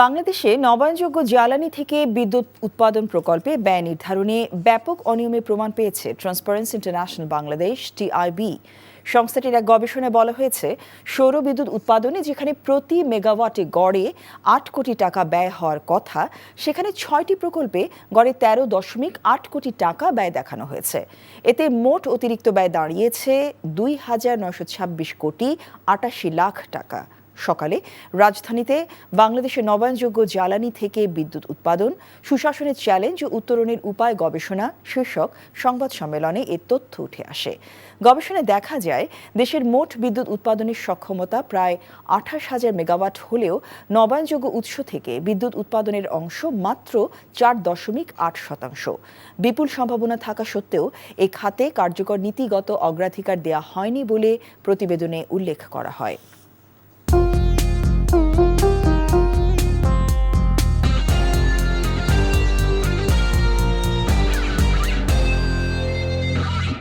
বাংলাদেশে নবায়নযোগ্য জ্বালানি থেকে বিদ্যুৎ উৎপাদন প্রকল্পে ব্যয় নির্ধারণে ব্যাপক অনিয়মের প্রমাণ পেয়েছে ট্রান্সপারেন্সি ইন্টারন্যাশনাল বাংলাদেশ টিআইবি। সংস্থাটির এক গবেষণায় বলা হয়েছে, সৌর বিদ্যুৎ উৎপাদনে যেখানে প্রতি মেগাওয়াটে গড়ে ৮ কোটি টাকা ব্যয় হওয়ার কথা, সেখানে ৬টি প্রকল্পে গড়ে ১৩.৮ কোটি টাকা ব্যয় দেখানো হয়েছে। এতে মোট অতিরিক্ত ব্যয় দাঁড়িয়েছে ২,৯২৬ কোটি ৮৮ লাখ টাকা। সকালে রাজধানীতে বাংলাদেশের নবায়নযোগ্য জ্বালানি থেকে বিদ্যুৎ উৎপাদন, সুশাসনের চ্যালেঞ্জ ও উত্তরণের উপায় গবেষণা শীর্ষক সংবাদ সম্মেলনে এ তথ্য উঠে আসে। গবেষণায় দেখা যায়, দেশের মোট বিদ্যুৎ উৎপাদনের সক্ষমতা প্রায় ২৮,০০০ মেগাওয়াট হলেও নবায়নযোগ্য উৎস থেকে বিদ্যুৎ উৎপাদনের অংশ মাত্র ৪.৮%। বিপুল সম্ভাবনা থাকা সত্ত্বেও এ খাতে কার্যকর নীতিগত অগ্রাধিকার দেওয়া হয়নি বলে প্রতিবেদনে উল্লেখ করা হয়।